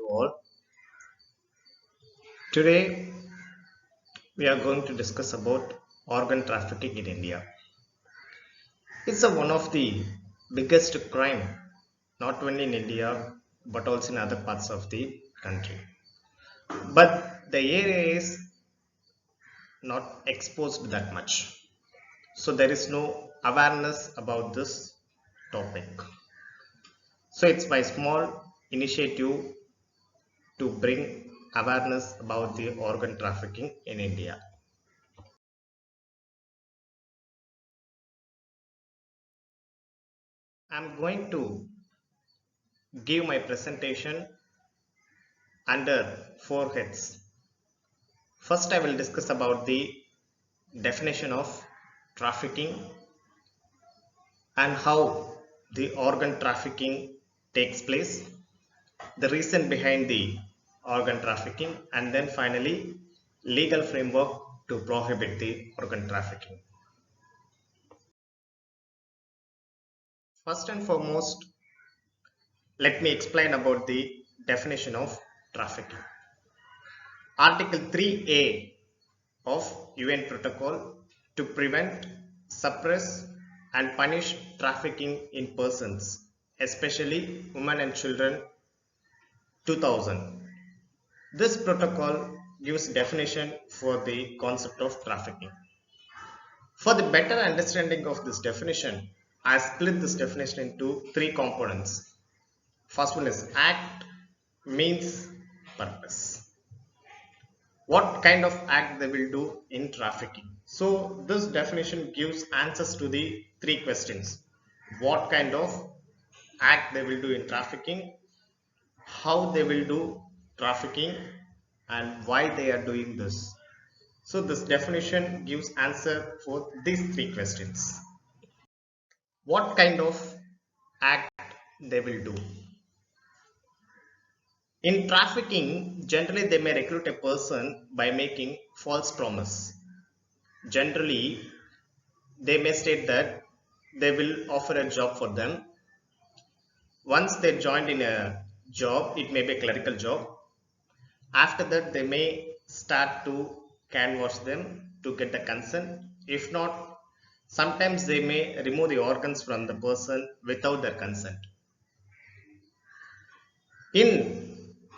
all. Today we are going to discuss about organ trafficking in India. It's one of the biggest crime, not only in India but also in other parts of the country. But the area is not exposed that much. So there is no awareness about this topic. So it's my small initiative to bring awareness about the organ trafficking in India. I'm going to give my presentation under four heads. First, I will discuss about the definition of trafficking and how the organ trafficking takes place, the reason behind the organ trafficking, and then finally, legal framework to prohibit the organ trafficking. First and foremost, let me explain about the definition of trafficking. Article 3A of UN Protocol to prevent, suppress and punish trafficking in persons, especially women and children 2000. This protocol gives definition for the concept of trafficking. For the better understanding of this definition, I split this definition into three components. First one is act, means, purpose. What kind of act they will do in trafficking. So this definition gives answers to the three questions. What kind of act they will do in trafficking, how they will do trafficking, and why they are doing this. So this definition gives answer for these three questions. What kind of act they will do. In trafficking, generally they may recruit a person by making false promise. Generally, they may state that they will offer a job for them. Once they joined in a job, it may be a clerical job. After that, they may start to canvass them to get the consent. If not, sometimes they may remove the organs from the person without their consent. In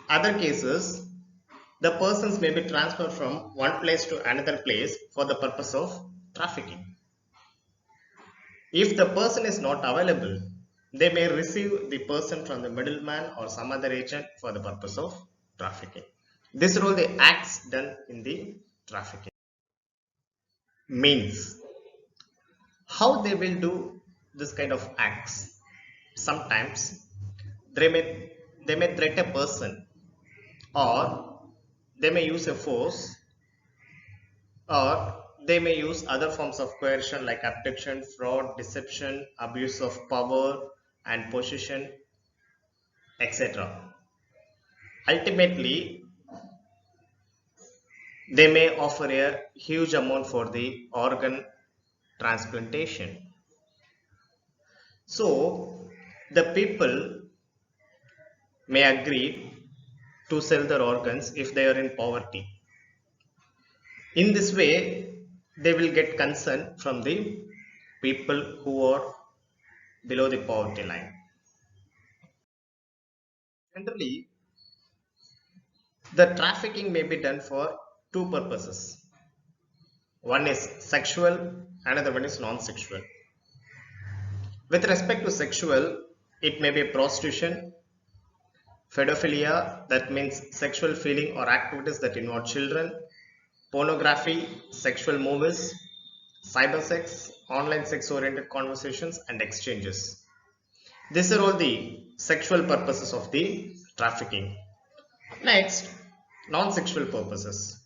other cases, the persons may be transferred from one place to another place for the purpose of trafficking. If the person is not available, they may receive the person from the middleman or some other agent for the purpose of trafficking. This are all the acts done in the trafficking. Means how they will do this kind of acts. Sometimes they may threaten a person, or they may use a force, or they may use other forms of coercion like abduction, fraud, deception, abuse of power and possession, etc. Ultimately, they may offer a huge amount for the organ transplantation. So, the people may agree to sell their organs if they are in poverty. In this way, they will get consent from the people who are below the poverty line. Generally, the trafficking may be done for two purposes. One is sexual, another one is non-sexual. With respect to sexual, it may be prostitution, pedophilia, that means sexual feeling or activities that involve children, pornography, sexual movies, cybersex, online sex oriented conversations and exchanges. These are all the sexual purposes of the trafficking. Next, non-sexual purposes.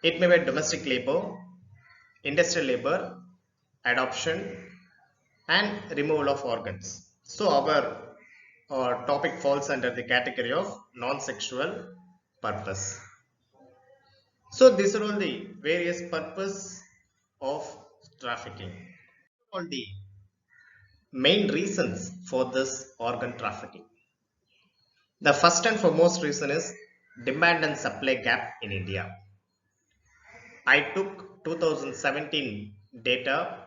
It may be domestic labor, industrial labor, adoption, and removal of organs. So our topic falls under the category of non-sexual purpose. So these are all the various purpose of trafficking. All the main reasons for this organ trafficking. The first and foremost reason is demand and supply gap in India. I took 2017 data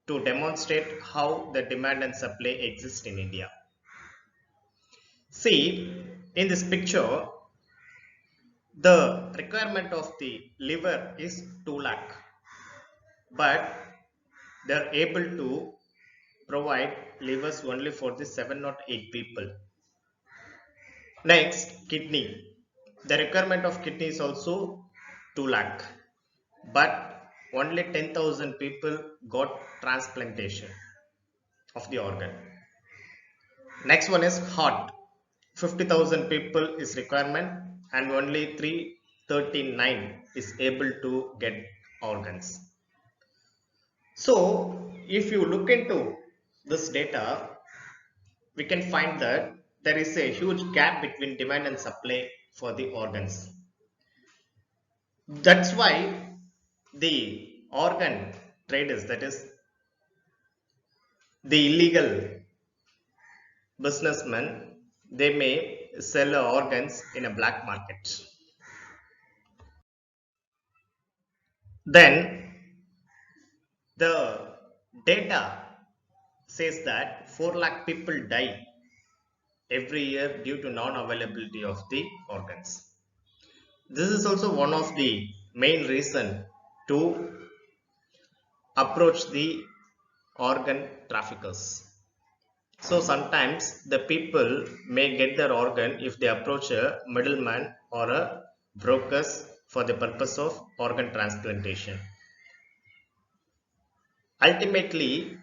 to demonstrate how the demand and supply exist in India. See, in this picture, the requirement of the liver is 2 lakh, but they are able to provide livers only for the 708 people. Next, kidney. The requirement of kidney is also 2 lakh, but only 10,000 people got transplantation of the organ. Next one is heart. 50,000 people is requirement and only 339 is able to get organs. So if you look into this data, we can find that there is a huge gap between demand and supply for the organs. That's why the organ traders, that is the illegal businessmen, they may sell organs in a black market. Then the data says that 4 lakh people die every year due to non-availability of the organs. This is also one of the main reason to approach the organ traffickers. So sometimes the people may get their organ if they approach a middleman or a brokers for the purpose of organ transplantation. Ultimately,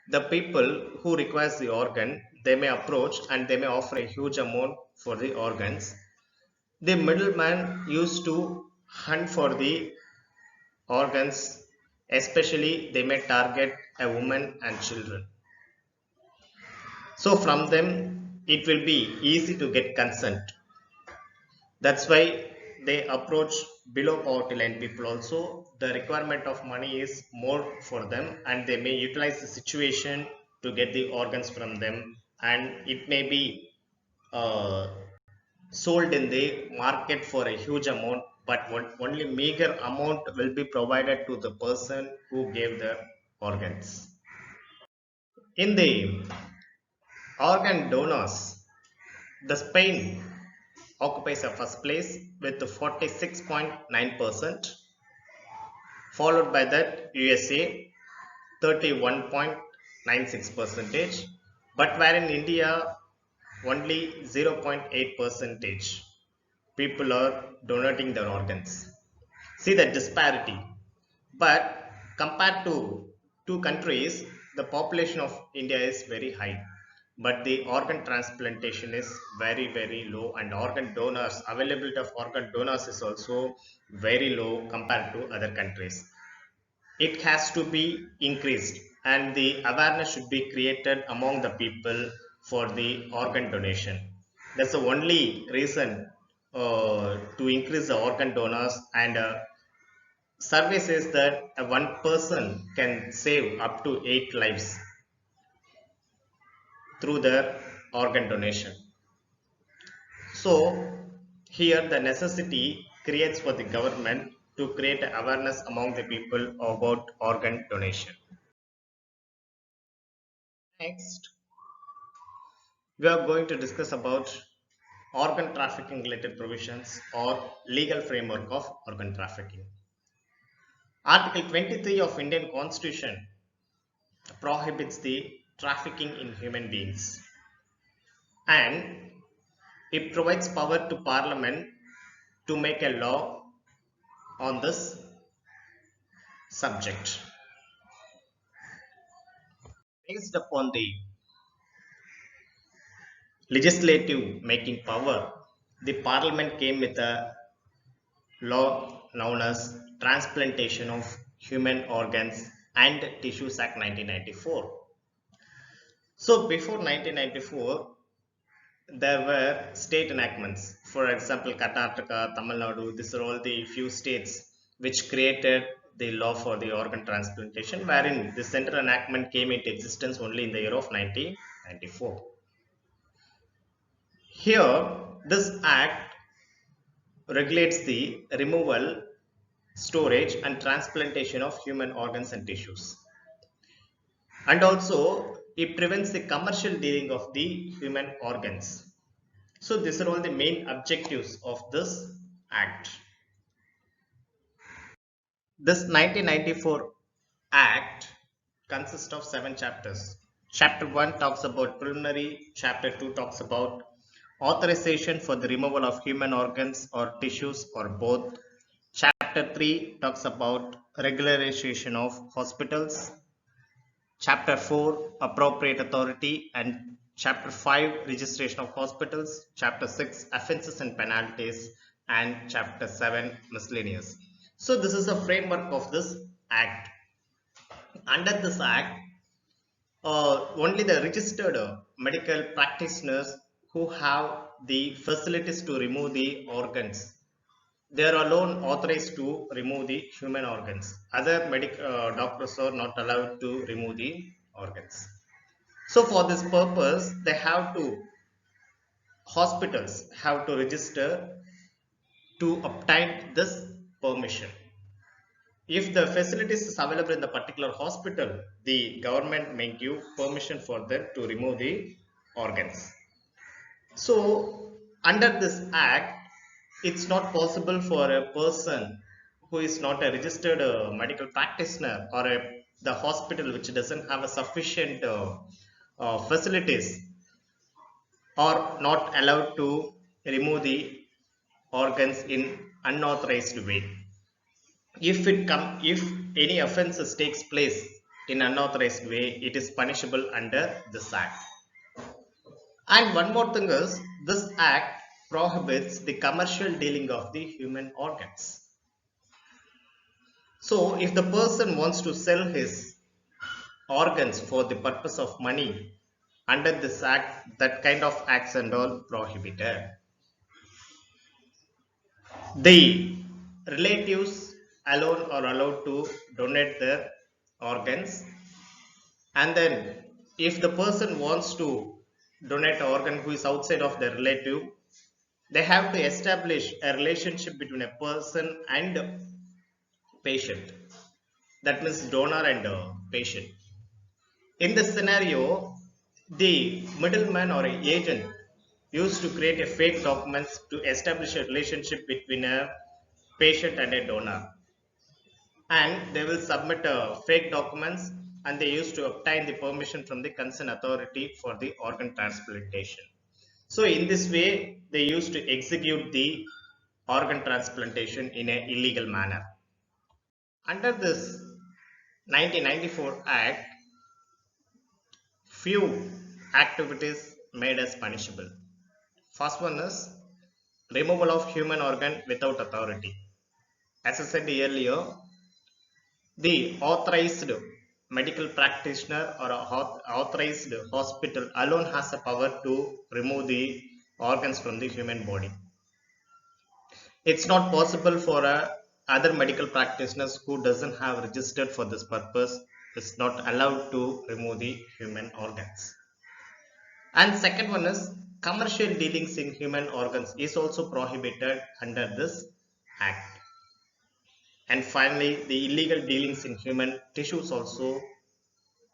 the people who requires the organ, they may approach and they may offer a huge amount for the organs. The middleman used to hunt for the organs, especially they may target a woman and children. So from them, it will be easy to get consent. That's why they approach below poverty line people also. The requirement of money is more for them and they may utilize the situation to get the organs from them, and it may be uh, sold in the market for a huge amount, but only meager amount will be provided to the person who gave the organs. In the organ donors, the Spain occupies a first place with 46.9%, followed by that USA 31.96 percentage, but where in India only 0.8 percentage people are donating their organs. See the disparity. But compared to two countries, the population of India is very high. But the organ transplantation is very, very low, and organ donors, availability of organ donors is also very low compared to other countries. It has to be increased, and the awareness should be created among the people for the organ donation. That's the only reason to increase the organ donors, and survey says that one person can save up to 8 lives through their organ donation. So here the necessity creates for the government to create awareness among the people about organ donation. Next, we are going to discuss about organ trafficking related provisions or legal framework of organ trafficking. Article 23 of Indian Constitution prohibits the trafficking in human beings, and it provides power to Parliament to make a law on this subject. Based upon the legislative making power, the Parliament came with a law known as Transplantation of Human Organs and Tissues Act 1994. So before 1994, there were state enactments. For example, Karnataka, Tamil Nadu, these are all the few states which created the law for the organ transplantation, wherein the central enactment came into existence only in the year of 1994. Here, this act regulates the removal, storage, and transplantation of human organs and tissues. And also, it prevents the commercial dealing of the human organs. So, these are all the main objectives of this act. This 1994 Act consists of 7 chapters. Chapter 1 talks about preliminary, Chapter 2 talks about authorization for the removal of human organs or tissues or both. Chapter 3 talks about regularization of hospitals. Chapter 4 appropriate authority, and Chapter 5 registration of hospitals. Chapter 6 offences and penalties, and Chapter 7 miscellaneous. So this is a framework of this act. Under this act, only the registered medical practitioners who have the facilities to remove the organs, they are alone authorized to remove the human organs. Other doctors are not allowed to remove the organs. So for this purpose, hospitals have to register to obtain this permission. If the facilities is available in the particular hospital, the government may give permission for them to remove the organs. So under this act, it's not possible for a person who is not a registered medical practitioner, or the hospital which doesn't have a sufficient facilities, are not allowed to remove the organs in unauthorized way. If any offences takes place in unauthorized way, it is punishable under this act. And one more thing is, this act prohibits the commercial dealing of the human organs. So if the person wants to sell his organs for the purpose of money, under this act, that kind of acts and all prohibited. The relatives alone are allowed to donate their organs, and then if the person wants to donate an organ who is outside of their relative, they have to establish a relationship between a person and patient. That means donor and patient. In this scenario, the middleman or an agent used to create a fake documents to establish a relationship between a patient and a donor, and they will submit fake documents, and they used to obtain the permission from the concerned authority for the organ transplantation. So in this way, they used to execute the organ transplantation in an illegal manner. Under this 1994 Act, few activities made as punishable. First one is removal of human organ without authority. As I said earlier, the authorized medical practitioner or authorized hospital alone has the power to remove the organs from the human body. It's not possible for other medical practitioners who doesn't have registered for this purpose is not allowed to remove the human organs. And second one is commercial dealings in human organs is also prohibited under this act. And finally, the illegal dealings in human tissues also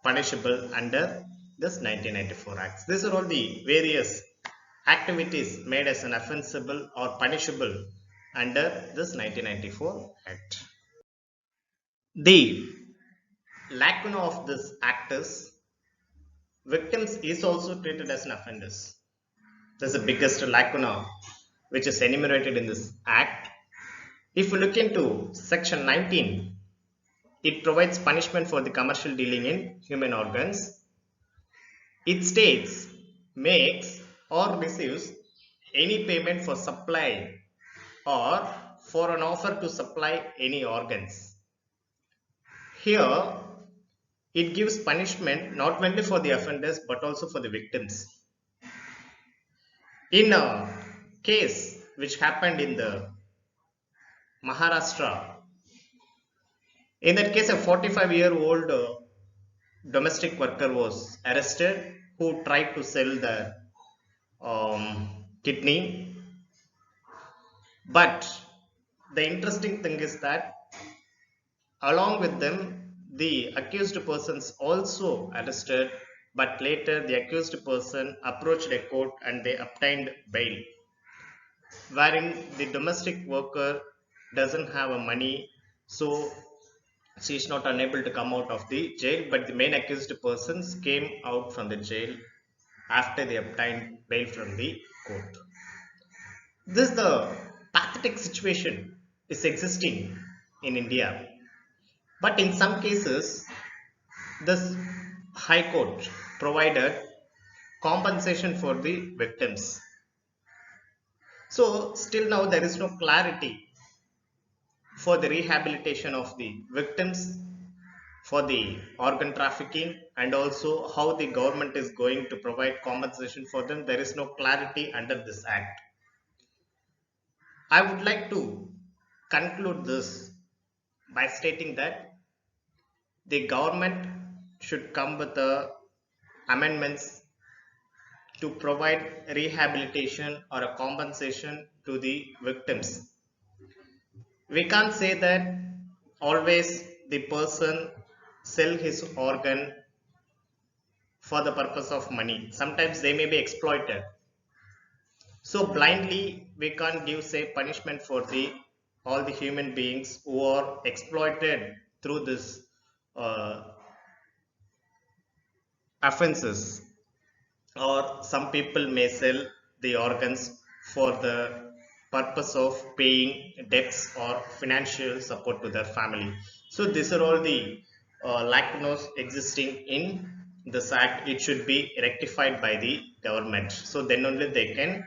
punishable under this 1994 Act. These are all the various activities made as an offensible or punishable under this 1994 Act. The lacunae of this act is victims is also treated as an offenders. This is the biggest lacuna which is enumerated in this act. If we look into section 19, it provides punishment for the commercial dealing in human organs. It states, makes or receives any payment for supply or for an offer to supply any organs. Here, it gives punishment not only for the offenders but also for the victims. In a case which happened in the Maharashtra, in that case, a 45-year-old domestic worker was arrested who tried to sell the kidney. But the interesting thing is that along with them, the accused persons also arrested, but later the accused person approached a court and they obtained bail, wherein the domestic worker doesn't have a money, so she is not unable to come out of the jail, but the main accused persons came out from the jail after they obtained bail from the court. This the pathetic situation is existing in India. But in some cases, this High Court provided compensation for the victims. So, still now there is no clarity for the rehabilitation of the victims, for the organ trafficking, and also how the government is going to provide compensation for them. There is no clarity under this act. I would like to conclude this by stating that the government should come with the amendments to provide rehabilitation or a compensation to the victims. We can't say that always the person sell his organ for the purpose of money. Sometimes they may be exploited. So blindly we can't give say punishment for the all the human beings who are exploited through this uh, offenses, or some people may sell the organs for the purpose of paying debts or financial support to their family. So these are all the lacunae existing in this act. It should be rectified by the government, so then only they can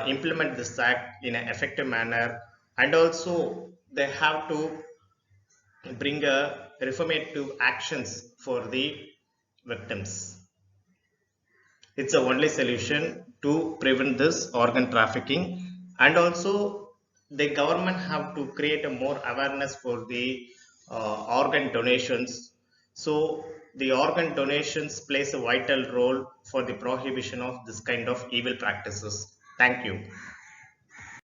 implement this act in an effective manner, and also they have to bring a reformative actions for the victims. It's the only solution to prevent this organ trafficking, and also the government have to create a more awareness for the organ donations. So the organ donations plays a vital role for the prohibition of this kind of evil practices. Thank you.